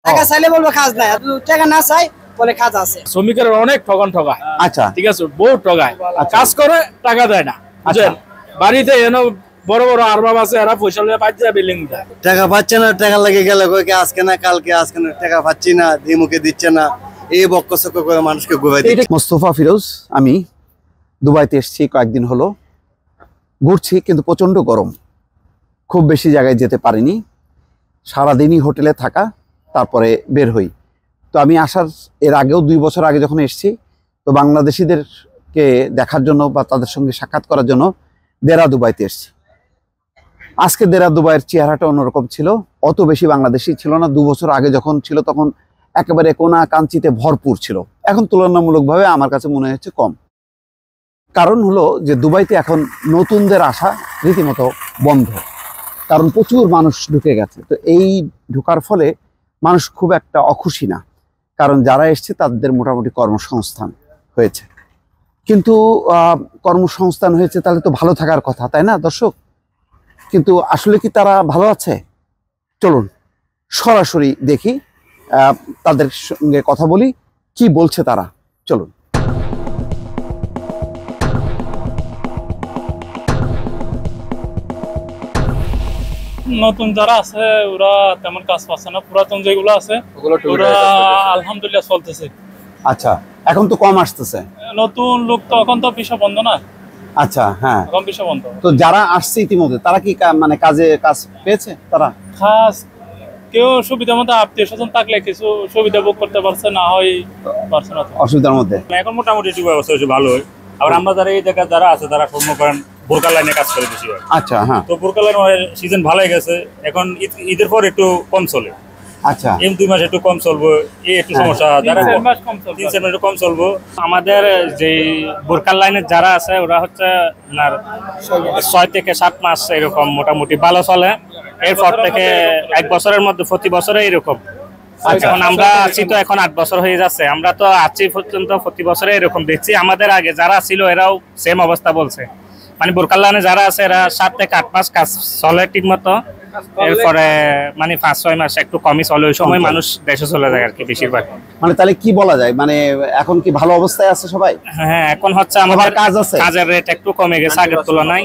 টাকা চাইলে বলবো কাজ নাই, টাকা না চাই বলে কাজ আছে। শ্রমিকের অনেক ঠকান ঠকায়। আচ্ছা, ঠিক আছে, বহু ঠকায়, কাজ করে টাকা দেয় না। বুঝলেন, বাড়িতে এনে বড় বড় আরবাব আছে, এরা পয়সা লিয়ে পাচ্ছে বিল্ডিং দেয়, টাকা পাচ্ছে না, টাকা লেগে গেলে আজকে না কালকে, আজকে না টাকা পাচ্ছি না, দিমুকে দিচ্ছে না, এই বক্কচক্ক করে মানুষকে ঘুরাই দিচ্ছে। মোস্তফা ফিরোজ, আমি দুবাইতে এসেছি কয়েকদিন হলো, ঘুরছি, কিন্তু প্রচন্ড গরম, খুব বেশি জায়গায় যেতে পারিনি, সারাদিনই হোটেলে থাকা, তারপরে বের হই। তো আমি আসার এর আগেও 2 বছর আগে যখন এসেছি, তো বাংলাদেশিদেরকে দেখার জন্য বা তাদের সঙ্গে সাক্ষাৎ করার জন্য দেরা দুবাইতে এসেছি। আজকে দেরা দুবাইয়ের চেহারাটা অন্যরকম ছিল, অত বেশি বাংলাদেশি ছিল না। 2 বছর আগে যখন ছিল তখন একেবারে কোনা কাঞ্চিতে ভরপুর ছিল, এখন তুলনামূলকভাবে আমার কাছে মনে হচ্ছে কম। কারণ হলো যে দুবাইতে এখন নতুনদের আসা রীতিমতো বন্ধ, কারণ প্রচুর মানুষ ঢুকে গেছে। তো এই ঢোকার ফলে মানুষ খুব একটা অখুশি না, কারণ যারা এসছে তাদের মোটামুটি কর্মসংস্থান হয়েছে। কিন্তু কর্মসংস্থান হয়েছে তাহলে তো ভালো থাকার কথা, তাই না দর্শক? কিন্তু আসলে কি তারা ভালো আছে? চলুন সরাসরি দেখি, তাদের সঙ্গে কথা বলি, কি বলছে তারা। চলুন। নতুন যারা আছে ওরা তেমন কাজ পাচ্ছে না, পুরাতন যেগুলো আছে ওরা আলহামদুলিল্লাহ চলতেছে। আচ্ছা, এখন তো কম আসতেছে নতুন লোক তো এখন তো ভিসা বন্ধ না। আচ্ছা, হ্যাঁ, এখন ভিসা বন্ধ। তো যারা আসছে ইতিমধ্যে তারা কি মানে কাজ পেয়েছে? তারা খাস কেউ সুবিধা মতো আত্মীয় স্বজন থাকলে কিছু সুবিধা ভোগ করতে পারছে, না হয় পারছে না। অসুবিধার মধ্যে এখন মোটামুটি একটু ব্যবস্থা হয়েছে, ভালো হয়। আবার আমরা যারা এই জায়গায় যারা আছে তারা কর্ম করেন বোরকা লাইনে কাজ করে বেশি হয়। আচ্ছা, হ্যাঁ, তো বোরকা লাইনের সিজন ভালো হয়ে গেছে, এখন ঈদের পর একটু কম চলে। আচ্ছা, 2 মাস একটু কম চলবো, এই একটু সমস্যা, যারা 3-4 মাস একটু কম চলবো। আমাদের যে বোরকার লাইনের যারা আছে ওরা হচ্ছে আপনার 6 থেকে 7 মাস এরকম মোটামুটি ভালো চলে। এরপর থেকে 1 বছরের মধ্যে প্রতি বছরে এরকম। এখন আমরা আছি তো এখন 8 বছর হয়ে যাচ্ছে, আমরা তো আছি পর্যন্ত প্রতি বছরে এরকম দেখছি। আমাদের আগে যারা ছিল এরাও সেম অবস্থা বলছে, মানে বোরকার লাইনে যারা আছে এরা 7 থেকে 8 মাস কাজ চলে ঠিক মতো। এরপরে মানে 5-6 মাস একটু কমই চলে, ওই সময় মানুষ দেশে চলে যায় আর কি বেশিরভাগ। মানে তাহলে কি বলা যায়, মানে এখন কি ভালো অবস্থায় আছে সবাই? হ্যাঁ, এখন হচ্ছে আমাদের কাজ আছে, কাজের রেট একটু কমে গেছে আগের তুলনায়,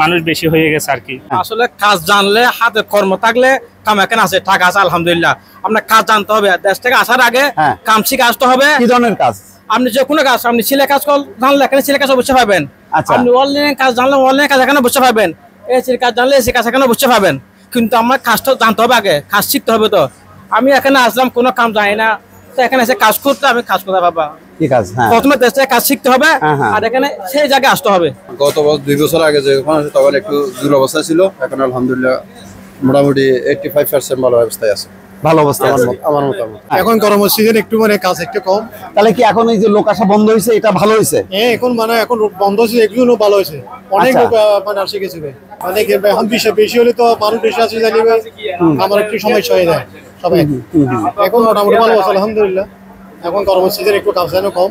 মানুষ বেশি হয়ে গেছে আর কি। আসলে কাজ জানলে, হাতে কর্ম থাকলে কাম এখানে আছে, টাকা আছে আলহামদুলিল্লাহ। আপনার কাজ জানতে হবে, দেশ থেকে আসার আগে কাম শিখে আসতে হবে। কি ধরনের কাজ? আপনি যে কোনো কাজ, আপনি ছেলে কাজ জানলে এখানে ছেলে কাজ অবশ্যই পাবেন। আপনি অনলাইনে কাজ জানলে অনলাইনে কাজ এখানে বসে পাবেন, এসির কাজ জানলে এসি কাজ এখানে বসে পাবেন। কিন্তু আমার কাজটা জানতে হবে আগে, কাজ শিখতে হবে। তো আমি এখানে আসলাম, কোনো কাম জানি না, তো এখানে এসে কাজ করতে আমি কাজ করতে পারবা। কি কাজ? প্রথমে দেশ থেকে কাজ শিখতে হবে, আর এখানে সেই জায়গায় আসতে হবে। গত 2 বছর আগে যখন আছে তখন একটু দুরবস্থা ছিল, এখন আলহামদুলিল্লাহ মোটামুটি 85% ভালো অবস্থায় আছে। ভালো অবস্থা আমার মতামত। এখন গরমের সিজন একটু মানে কাজ একটু কম। তাহলে কি এখন এই যে লোক আসা বন্ধ হয়েছে, এটা ভালো হয়েছে? হ্যাঁ, এখন মানে এখন বন্ধ হয়েছে, এগুলো ভালো হয়েছে। অনেক লোক মানে আসে গেছে, মানে এখন বেশি হলে তো মানুষ বেশি আসে জানিবে, আমার একটু সমস্যা হয়ে যায় সবাই। এখন মোটামুটি ভালো আছে আলহামদুলিল্লাহ। এখন গরমের সিজন একটু কাজ যেন কম,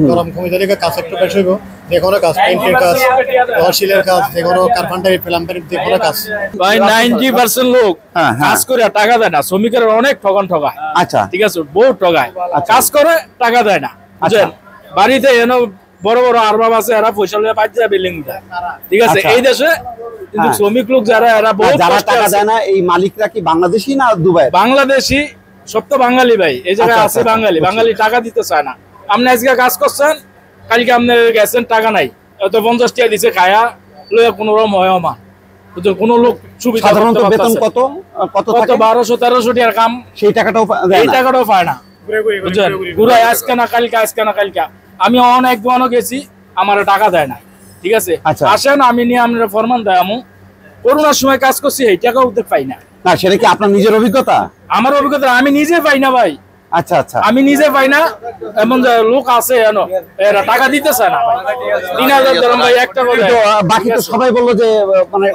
গরম কমে যাবে, কাজ একটু বেশি হইব। যে কোনো কাজ, পেইন্টের কাজ, শিলের কাজ, যে কোনো কারখানায় প্লাম্বারের, যে কোনো কাজ। ভাই 90% লোক কাজ করে টাকা দেয় না, শ্রমিকের অনেক ঠকান ঠকায়। আচ্ছা, ঠিক আছে, বহু ঠকায়, কাজ করে টাকা দেয় না। বুঝলেন, বাড়িতে এনে বড় বড় আরবাব আছে, এরা পয়সা লিয়ে পাচ্ছে বিল্ডিং দেয়। ঠিক আছে, এই দেশে কিন্তু শ্রমিক লোক যারা, এরা বহু টাকা দেয় না। এই মালিকরা কি বাংলাদেশি না দুবাই? বাংলাদেশি, সব তো বাঙালি ভাই। এই জায়গায় আছে বাঙালি, বাঙালি টাকা দিতে চায় না। আপনি আজকে কাজ করছেন, কালকে আপনি গেছেন, টাকা নাই, হয়তো 50 টাকা দিচ্ছে, খায়া লইয়া কোনো রকম হয় মা। কোনো লোক সুবিধা সাধারণত বেতন কত 1200-1300 টাকার কাম, সেই টাকাটাও পায় না। বুঝলেন, ঘুরাই আজকে না কালকে, আজকে না কালকে। আমি অনেক গেছি, আমার টাকা দেয় না। ঠিক আছে, আসেন, আমি নিয়ে আপনার ফরমান দেয়। আমি করোনার সময় কাজ করছি, এই টাকা উদ্যোগ পাই না। না, সেটা কি আপনার নিজের অভিজ্ঞতা? আমার অভিজ্ঞতা, আমি নিজে পাই না ভাই। আচ্ছা, আচ্ছা, আমি নিজে পাই না, এমন লোক আছে এরা টাকা দিতে চায় না। 3000 ধরুন ভাই, একটা বাকি তো সবাই বললো যে মানে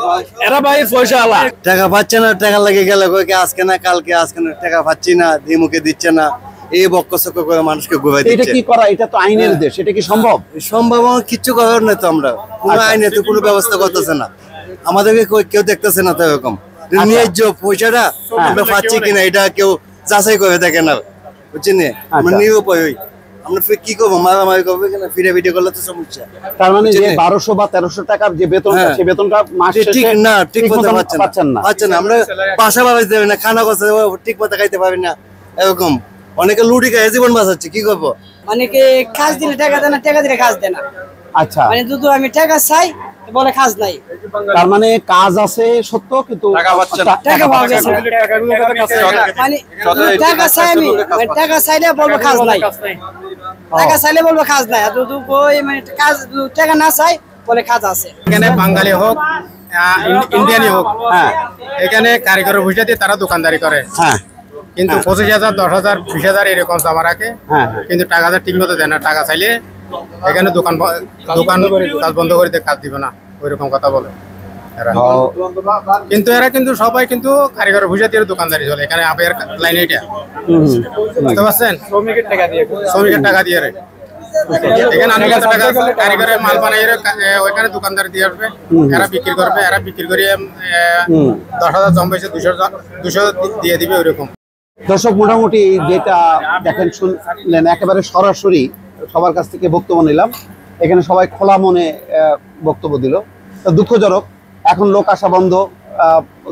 এরা ভাই পয়সা আলা, টাকা পাচ্ছে না, টাকা লেগে গেলে আজকে না কালকে, আজকে না টাকা পাচ্ছি না, দিমুকে দিচ্ছে না, এই বক্কচক্ক করে মানুষকে ঘুরাই দিচ্ছে। এটা কি করা? এটা তো আইনের দেশ, এটা কি সম্ভব? সম্ভব কিচ্ছু করার নেই তো। আমরা কোনো আইনে তো কোনো ব্যবস্থা করতেছে না, আমাদেরকে কেউ দেখতেছে না। তো এরকম ন্যায্য পয়সাটা আমরা পাচ্ছি কিনা এটা কেউ যাচাই করে দেখেন না, বুঝছেন? আমরা নিরুপায় হই, আমরা কি করবো, মারামারি করবো কিনা, ফিরে ভিডিও করলে তো সমস্যা। তার মানে যে 1200 বা 1300 টাকার যে বেতনটা, সেই বেতনটা মাস শেষে ঠিক না, ঠিক মতো পাচ্ছেন না। আমরা বাসা বাড়াইতে দেবে না, খানা কথা ঠিক মতো খাইতে পারি না, এরকম অনেকে লুটি খায় জীবন বাঁচাচ্ছে, কি করবো? অনেকে কাজ দিলে টাকা দেয় না, টাকা দিলে কাজ দেয় না। আচ্ছা, মানে দুধ আমি টাকা চাই বলে কাজ নাই। তার মানে কাজ আছে সত্য, কিন্তু টাকা পাওয়া যাচ্ছে না। মানে টাকা চাই আমি, টাকা চাইলে বলবো কাজ নাই, টাকা চাইলে বলবো কাজ নাই, আর দুধ মানে কাজ টাকা না চাই বলে কাজ আছে। এখানে বাঙালি হোক ইন্ডিয়ানই হোক, এখানে কারিগরের ভুষা দিয়ে তারা দোকানদারি করে, কিন্তু 25,000, 10,000, 20,000 এরকম জমা রাখে, কিন্তু টাকাটা ঠিক মতো দেয় না। টাকা চাইলে এখানে দোকান কাজ বন্ধ করে কাজ দিবে না, ওইরকম কথা বলে এরা। কিন্তু এরা কিন্তু সবাই কিন্তু কারিগরের ভুষা দিয়ে দোকানদারি চলে এখানে, আবের লাইন এটা, বুঝতে পারছেন? শ্রমিকের টাকা দিয়ে এখানে অনেক টাকা কারিগরের মাল বানাই ওইখানে দোকানদার দিয়ে আসবে, এরা বিক্রি করবে, এরা বিক্রি করে 10,000 জমাইছে 200 দিয়ে দিবে, ওইরকম। দর্শক, মোটামুটি যেটা দেখেন শুনলেন, একেবারে সরাসরি সবার কাছ থেকে বক্তব্য নিলাম। এখানে সবাই খোলা মনে বক্তব্য দিল। তো দুঃখজনক, এখন লোক আসা বন্ধ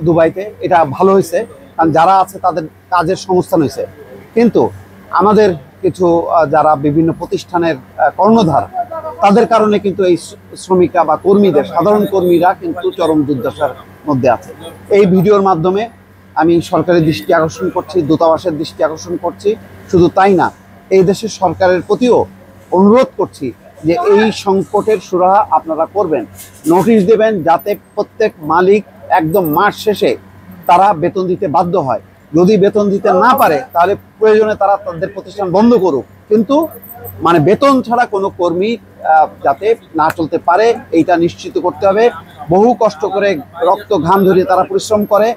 দুবাইতে। এটা ভালো হয়েছে, কারণ যারা আছে তাদের কাজের সংস্থান হয়েছে। কিন্তু আমাদের কিছু যারা বিভিন্ন প্রতিষ্ঠানের কর্ণধার, তাদের কারণে কিন্তু এই শ্রমিকরা বা কর্মীদের, সাধারণ কর্মীরা কিন্তু চরম দুর্দশার মধ্যে আছে। এই ভিডিওর মাধ্যমে আমি সরকারের দৃষ্টি আকর্ষণ করছি, দূতাবাসের দৃষ্টি আকর্ষণ করছি। শুধু তাই না, এই দেশের সরকারের প্রতিও অনুরোধ করছি যে এই সংকটের সুরাহা আপনারা করবেন, নোটিশ দেবেন, যাতে প্রত্যেক মালিক একদম মাস শেষে তারা বেতন দিতে বাধ্য হয়। যদি বেতন দিতে না পারে, তাহলে প্রয়োজনে তারা তাদের প্রতিষ্ঠান বন্ধ করুক, কিন্তু মানে বেতন ছাড়া কোনো কর্মী যাতে না চলতে পারে, এইটা নিশ্চিত করতে হবে। বহু কষ্ট করে, রক্ত ঘাম ঝরিয়ে তারা পরিশ্রম করে,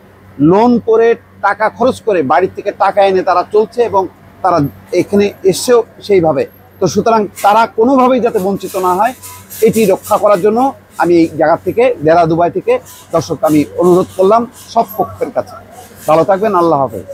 লোন করে, টাকা খরচ করে, বাড়ির থেকে টাকা এনে তারা চলছে, এবং তারা এখানে এসেও সেইভাবে। তো সুতরাং তারা কোনোভাবেই যাতে বঞ্চিত না হয়, এটি রক্ষা করার জন্য আমি এই জায়গা থেকে, দেরা দুবাই থেকে দর্শক আমি অনুরোধ করলাম সব পক্ষের কাছে। ভালো থাকবেন, আল্লাহ হাফেজ।